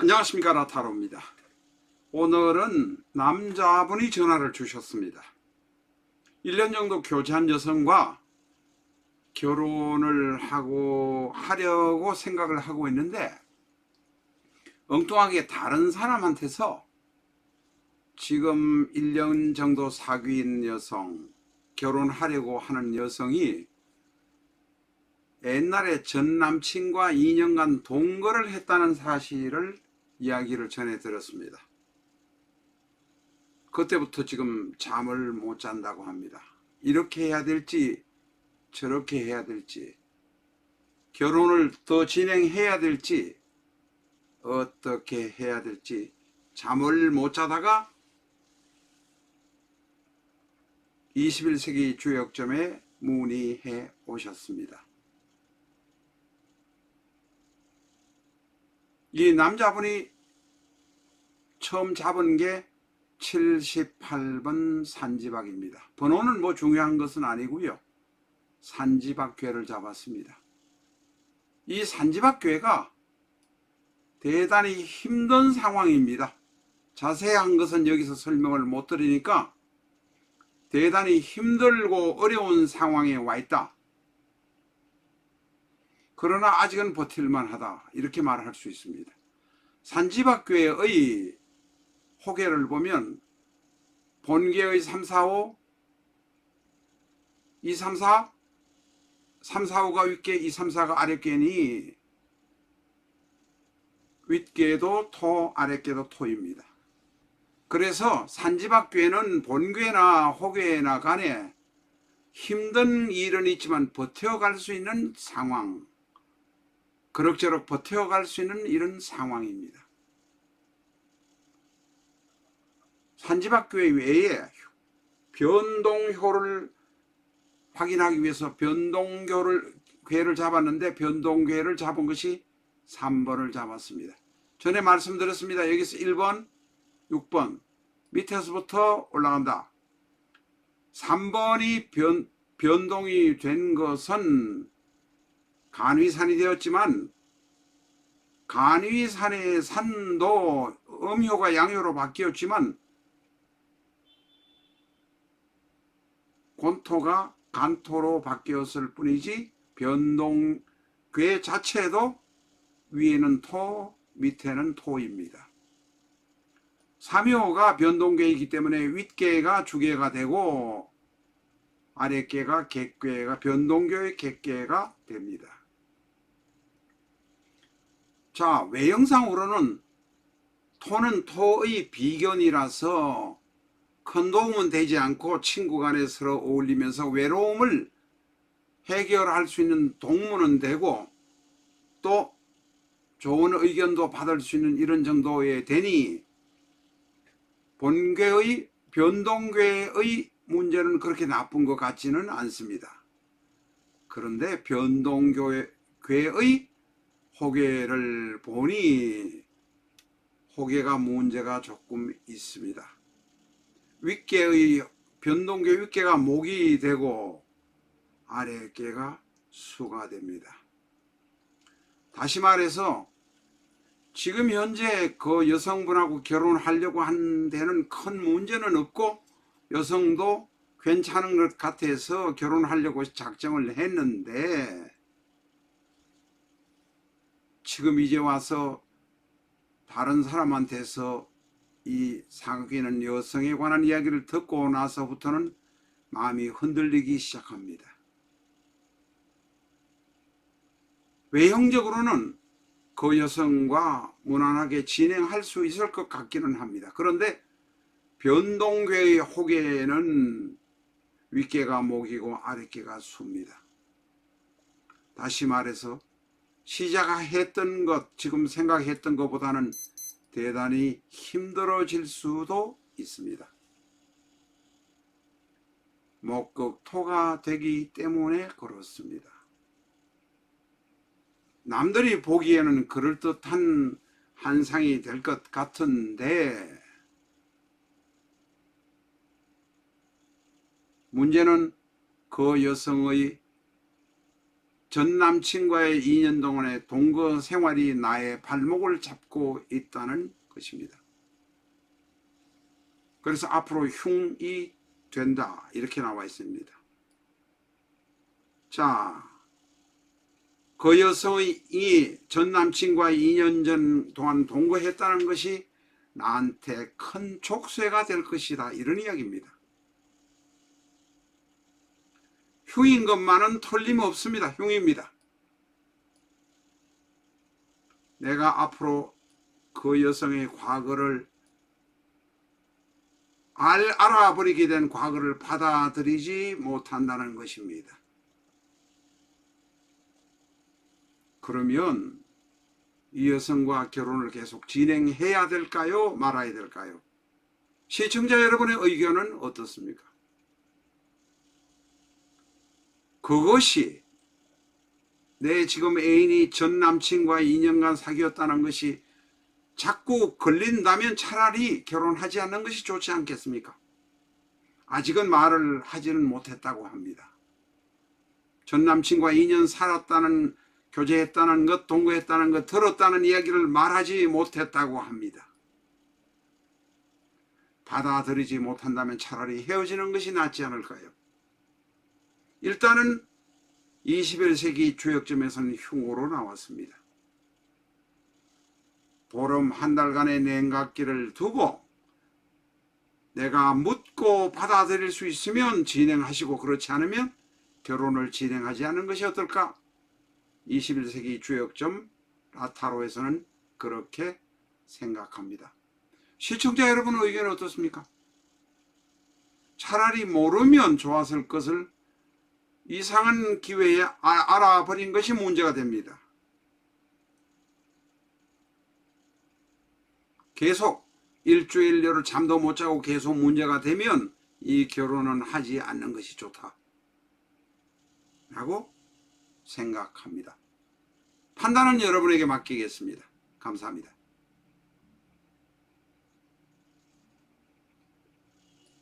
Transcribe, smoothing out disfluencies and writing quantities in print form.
안녕하십니까, 라타로입니다. 오늘은 남자분이 전화를 주셨습니다. 1년 정도 교제한 여성과 결혼을 하려고 생각을 하고 있는데 엉뚱하게 다른 사람한테서 지금 1년 정도 사귄 여성, 결혼하려고 하는 여성이 옛날에 전 남친과 2년간 동거를 했다는 사실을 이야기를 전해 들었습니다. 그때부터 지금 잠을 못 잔다고 합니다. 이렇게 해야 될지 저렇게 해야 될지, 결혼을 더 진행해야 될지 어떻게 해야 될지 잠을 못 자다가 21세기 주역점에 문의해 오셨습니다. 이 남자분이 처음 잡은 게 78번 산지박입니다. 번호는 뭐 중요한 것은 아니고요. 산지박괴를 잡았습니다. 이 산지박괴가 대단히 힘든 상황입니다. 자세한 것은 여기서 설명을 못 드리니까 대단히 힘들고 어려운 상황에 와 있다. 그러나 아직은 버틸만 하다. 이렇게 말할 수 있습니다. 산지박괴의 호계를 보면 본계의 3, 4, 5, 2, 3, 4, 3, 4, 5가 윗계, 2, 3, 4가 아랫계니 윗계도 토, 아랫계도 토입니다. 그래서 산지박괴는 본괴나 호괴나 간에 힘든 일은 있지만 버텨갈 수 있는 상황, 그럭저럭 버텨갈 수 있는 이런 상황입니다. 산지박괴 외에 변동효를 확인하기 위해서 변동괴를 잡았는데 변동괴를 잡은 것이 3번을 잡았습니다. 전에 말씀드렸습니다. 여기서 1번, 6번 밑에서부터 올라간다. 3번이 변동이 된 것은 간위산이 되었지만 간위산의 산도 음효가 양효로 바뀌었지만 곤토가 간토로 바뀌었을 뿐이지 변동괴 자체도 위에는 토, 밑에는 토입니다. 삼효가 변동괴이기 때문에 윗괴가 주괴가 되고 아랫괴가 객괴가 변동괴의 객괴가 됩니다. 자, 외형상으로는 토는 토의 비견이라서 큰 도움은 되지 않고 친구 간에 서로 어울리면서 외로움을 해결할 수 있는 동무는 되고 또 좋은 의견도 받을 수 있는 이런 정도에 되니 본괴의 변동괴의 문제는 그렇게 나쁜 것 같지는 않습니다. 그런데 변동괴의 호괴를 보니 호괴가 문제가 조금 있습니다. 윗괴의 변동괴 윗괴가 목이 되고 아랫괴가 수가 됩니다. 다시 말해서 지금 현재 그 여성분하고 결혼하려고 하는 데는 큰 문제는 없고 여성도 괜찮은 것 같아서 결혼하려고 작정을 했는데 지금 이제 와서 다른 사람한테서 이 사귀는 여성에 관한 이야기를 듣고 나서부터는 마음이 흔들리기 시작합니다. 외형적으로는 그 여성과 무난하게 진행할 수 있을 것 같기는 합니다. 그런데 변동괴의 호계는 윗괴가 목이고 아랫괴가 수입니다. 다시 말해서 시작했던 것, 지금 생각했던 것보다는 대단히 힘들어질 수도 있습니다. 목극토가 되기 때문에 그렇습니다. 남들이 보기에는 그럴듯한 한상이 될 것 같은데 문제는 그 여성의 전 남친과의 2년 동안의 동거 생활이 나의 발목을 잡고 있다는 것입니다. 그래서 앞으로 흉이 된다 이렇게 나와 있습니다. 자, 그 여성이 전 남친과 2년 전 동안 동거했다는 것이 나한테 큰 족쇄가 될 것이다 이런 이야기입니다. 흉인 것만은 틀림없습니다. 흉입니다. 내가 앞으로 그 여성의 과거를 알아버리게 된 과거를 받아들이지 못한다는 것입니다. 그러면 이 여성과 결혼을 계속 진행해야 될까요? 말아야 될까요? 시청자 여러분의 의견은 어떻습니까? 그것이 내 지금 애인이 전 남친과 2년간 사귀었다는 것이 자꾸 걸린다면 차라리 결혼하지 않는 것이 좋지 않겠습니까? 아직은 말을 하지는 못했다고 합니다. 전 남친과 2년 살았다는, 교제했다는 것, 동거했다는 것, 들었다는 이야기를 말하지 못했다고 합니다. 받아들이지 못한다면 차라리 헤어지는 것이 낫지 않을까요? 일단은 21세기 주역점에서는 흉으로 나왔습니다. 보름 한 달간의 냉각기를 두고 내가 묻고 받아들일 수 있으면 진행하시고 그렇지 않으면 결혼을 진행하지 않는 것이 어떨까? 21세기 주역점 라타로에서는 그렇게 생각합니다. 시청자 여러분의 의견은 어떻습니까? 차라리 모르면 좋았을 것을 이상한 기회에 알아버린 것이 문제가 됩니다. 계속 일주일여를 잠도 못 자고 계속 문제가 되면 이 결혼은 하지 않는 것이 좋다 라고 생각합니다. 판단은 여러분에게 맡기겠습니다. 감사합니다.